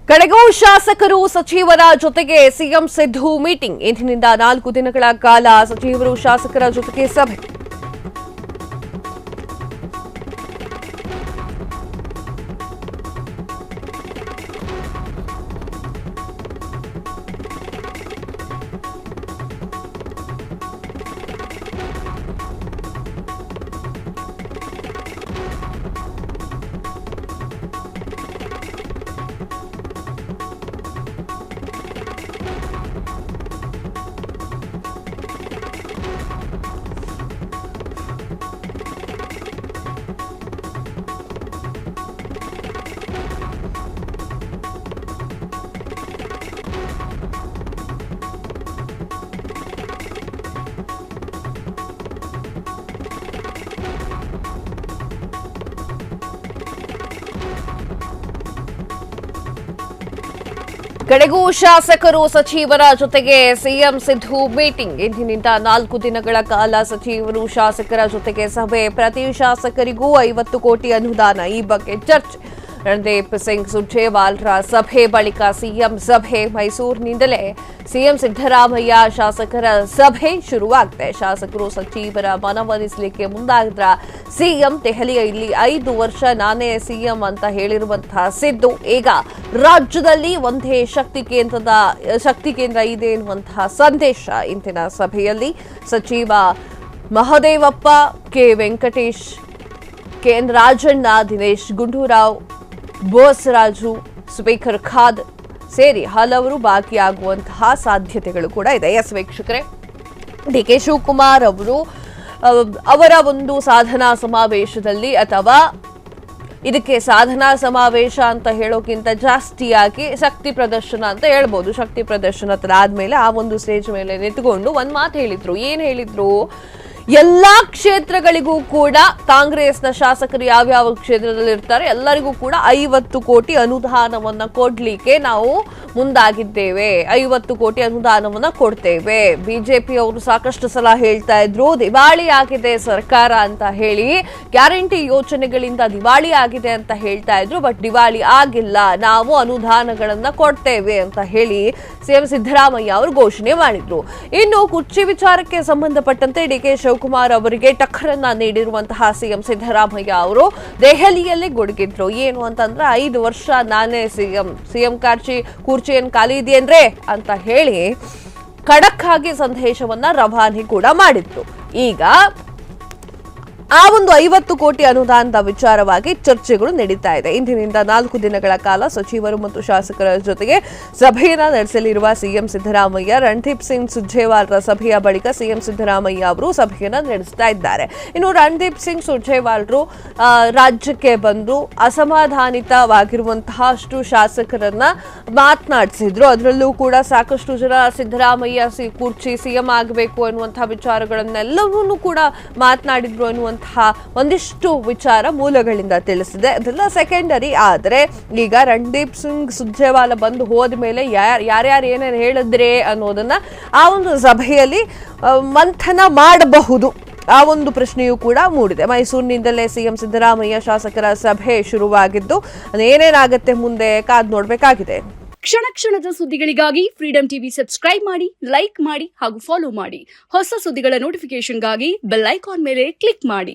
ಕಡೆಗೂ ಶಾಸಕರು ಸಚಿವರ ಜೊತೆಗೆ ಸಿಎಂ ಸಿದ್ದು ಮೀಟಿಂಗ್. ಇಂದಿನಿಂದ 4 ದಿನಗಳ ಕಾಲ ಸಚಿವರು ಶಾಸಕರ ಜೊತೆಗೆ ಸಭೆ. ಕಡೆಗೂ ಶಾಸಕರು ಸಚಿವರ ಜೊತೆಗೆ ಸಿಎಂ ಸಿದ್ದು ಮೀಟಿಂಗ್. ಇಂದಿನಿಂದ 4 ದಿನಗಳ ಕಾಲ ಸಚಿವರು ಶಾಸಕರ ಜೊತೆಗೆ ಸಭೆ. ಪ್ರತಿ ಶಾಸಕರಿಗೂ 50 ಕೋಟಿ ಅನುದಾನ, ಈ ಬಗ್ಗೆ ಚರ್ಚೆ. ರಣದೀಪ್ ಸಿಂಗ್ ಸುರ್ಜೇವಾಲರ ಸಭೆ ಬಳಿಕ ಸಿಎಂ ಸಭೆ. ಮೈಸೂರಿನಿಂದಲೇ ಸಿಎಂ ಸಿದ್ದರಾಮಯ್ಯ ಶಾಸಕರ ಸಭೆ ಶುರುವಾಗಿದೆ. ಶಾಸಕರು ಸಚಿವರ ಮನವೊಲಿಸಲಿಕ್ಕೆ ಮುಂದಾಗಿದ್ರ ಸಿಎಂ. ದೆಹಲಿಯಲ್ಲಿ 5 ವರ್ಷ ನಾನೇ ಸಿಎಂ ಅಂತ ಹೇಳಿರುವಂತಹ ಸಿದ್ದು ಈಗ ರಾಜ್ಯದಲ್ಲಿ ಒಂದೇ ಶಕ್ತಿ ಕೇಂದ್ರ ಇದೆ ಎನ್ನುವಂತಹ ಸಂದೇಶ ಇಂದಿನ ಸಭೆಯಲ್ಲಿ. ಸಚಿವ Mahadevappa, K Venkatesh, KN Rajanna, Dinesh Gundu Rao, Bosaraju, speaker Khader ಸೇರಿ ಹಲವರು ಭಾಗಿಯಾಗುವಂತಹ ಸಾಧ್ಯತೆಗಳು ಕೂಡ ಇದೆ. ಎಸ್ ವೀಕ್ಷಕರೇ, ಡಿಕೆ ಶಿವಕುಮಾರ್ ಅವರು ಅವರ ಒಂದು ಸಾಧನಾ ಸಮಾವೇಶದಲ್ಲಿ, ಅಥವಾ ಇದಕ್ಕೆ ಸಾಧನಾ ಸಮಾವೇಶ ಅಂತ ಹೇಳೋಕ್ಕಿಂತ ಜಾಸ್ತಿಯಾಗಿ ಶಕ್ತಿ ಪ್ರದರ್ಶನ ಅಂತ ಹೇಳ್ಬೋದು. ಶಕ್ತಿ ಪ್ರದರ್ಶನ ಆದ್ಮೇಲೆ ಆ ಒಂದು ಸ್ಟೇಜ್ ಮೇಲೆ ನಿಂತುಕೊಂಡು ಒಂದ್ ಮಾತು ಹೇಳಿದ್ರು. ಏನ್ ಹೇಳಿದ್ರು? ಎಲ್ಲಾ ಕ್ಷೇತ್ರಗಳಿಗೂ ಕೂಡ ಕಾಂಗ್ರೆಸ್ನ ಶಾಸಕರು ಯಾವ್ಯಾವ ಕ್ಷೇತ್ರದಲ್ಲಿ ಇರ್ತಾರೆ ಎಲ್ಲರಿಗೂ ಕೂಡ 50 ಕೋಟಿ ಅನುದಾನವನ್ನ ಕೊಡ್ಲಿಕ್ಕೆ ನಾವು ಮುಂದಾಗಿದ್ದೇವೆ. 50 ಕೋಟಿ ಅನುದಾನವನ್ನ ಕೊಡ್ತೇವೆ. ಬಿಜೆಪಿ ಅವರು ಸಾಕಷ್ಟು ಸಲ ಹೇಳ್ತಾ ಇದ್ರು ದಿವಾಳಿ ಆಗಿದೆ ಸರ್ಕಾರ ಅಂತ ಹೇಳಿ, ಗ್ಯಾರಂಟಿ ಯೋಜನೆಗಳಿಂದ ದಿವಾಳಿ ಆಗಿದೆ ಅಂತ ಹೇಳ್ತಾ ಇದ್ರು. ಬಟ್ ದಿವಾಳಿ ಆಗಿಲ್ಲ, ನಾವು ಅನುದಾನಗಳನ್ನ ಕೊಡ್ತೇವೆ ಅಂತ ಹೇಳಿ ಸಿಎಂ ಸಿದ್ದರಾಮಯ್ಯ ಅವರು ಘೋಷಣೆ ಮಾಡಿದ್ರು. ಇನ್ನು ಕುರ್ಚಿ ವಿಚಾರಕ್ಕೆ ಸಂಬಂಧಪಟ್ಟಂತೆ ಡಿಕೆ ಶಿವಕುಮಾರ್ ಅವರಿಗೆ ಟಕ್ಕರನ್ನ ನೀಡಿರುವಂತಹ ಸಿಎಂ ಸಿದ್ದರಾಮಯ್ಯ ಅವರು ದೆಹಲಿಯಲ್ಲಿ ಗುಡುಗಿದ್ರು. ಏನು ಅಂತಂದ್ರೆ 5 ವರ್ಷ ನಾನೇ ಸಿಎಂ ಕುರ್ಚಿ ಏನ್ ಖಾಲಿ ಇದೆಯೇನ್ರೆ ಅಂತ ಹೇಳಿ ಖಡಕ್ ಆಗಿ ಸಂದೇಶವನ್ನ ರವಾನೆ ಕೂಡ ಮಾಡಿದ್ರು. ಈಗ ಆ ಒಂದು 50 ಕೋಟಿ ಅನುದಾನದ ವಿಚಾರವಾಗಿ ಚರ್ಚೆಗಳು ನಡೀತಾ ಇದೆ. ಇಂದಿನಿಂದ 4 ದಿನಗಳ ಕಾಲ ಸಚಿವರು ಮತ್ತು ಶಾಸಕರ ಜೊತೆಗೆ ಸಭೆಯನ್ನ ನಡೆಸಲಿರುವ ಸಿಎಂ ಸಿದ್ದರಾಮಯ್ಯ. ರಣದೀಪ್ ಸಿಂಗ್ ಸುರ್ಜೇವಾಲರ ಸಭೆಯ ಬಳಿಕ ಸಿಎಂ ಸಿದ್ದರಾಮಯ್ಯ ಅವರು ಸಭೆಯನ್ನ ನಡೆಸ್ತಾ ಇದ್ದಾರೆ. ಇನ್ನು ರಣದೀಪ್ ಸಿಂಗ್ ಸುರ್ಜೇವಾಲರು ರಾಜ್ಯಕ್ಕೆ ಬಂದು ಅಸಮಾಧಾನಿತವಾಗಿರುವಂತಹ ಅಷ್ಟು ಶಾಸಕರನ್ನ ಮಾತನಾಡಿಸಿದ್ರು. ಅದರಲ್ಲೂ ಕೂಡ ಸಾಕಷ್ಟು ಜನ ಸಿದ್ದರಾಮಯ್ಯ ಕುರ್ಚಿ ಸಿಎಂ ಆಗಬೇಕು ಅನ್ನುವಂತಹ ವಿಚಾರಗಳನ್ನೆಲ್ಲವನ್ನೂ ಕೂಡ ಮಾತನಾಡಿದ್ರು ಅನ್ನುವಂತಹ ಒಂದಿಷ್ಟು ವಿಚಾರ ಮೂಲಗಳಿಂದ ತಿಳಿಸಿದೆ. ಅದೆಲ್ಲ ಸೆಕೆಂಡರಿ. ಆದರೆ ಈಗ ರಣದೀಪ್ ಸಿಂಗ್ ಸುರ್ಜೇವಾಲ ಬಂದು ಹೋದ ಮೇಲೆ ಯಾರ್ಯಾರು ಏನೇನು ಹೇಳಿದ್ರೆ ಅನ್ನೋದನ್ನ ಆ ಒಂದು ಸಭೆಯಲ್ಲಿ ಮಂಥನ ಮಾಡಬಹುದು. ಆ ಒಂದು ಪ್ರಶ್ನೆಯೂ ಕೂಡ ಮೂಡಿದೆ. ಮೈಸೂರಿನಿಂದಲೇ ಸಿಎಂ ಸಿದ್ದರಾಮಯ್ಯ ಶಾಸಕರ ಸಭೆ ಶುರುವಾಗಿದ್ದು ಏನೇನಾಗುತ್ತೆ ಮುಂದೆ ಕಾದ್ ನೋಡ್ಬೇಕಾಗಿದೆ. ಕ್ಷಣ ಕ್ಷಣದ ಸುದ್ದಿಗಳಿಗಾಗಿ ಫ್ರೀಡಂ ಟಿವಿ ಸಬ್ಸ್ಕ್ರೈಬ್ ಮಾಡಿ, ಲೈಕ್ ಮಾಡಿ ಹಾಗೂ ಫಾಲೋ ಮಾಡಿ. ಹೊಸ ಸುದ್ದಿಗಳ ನೋಟಿಫಿಕೇಶನ್ಗಾಗಿ ಬೆಲ್ ಐಕಾನ್ ಮೇಲೆ ಕ್ಲಿಕ್ ಮಾಡಿ.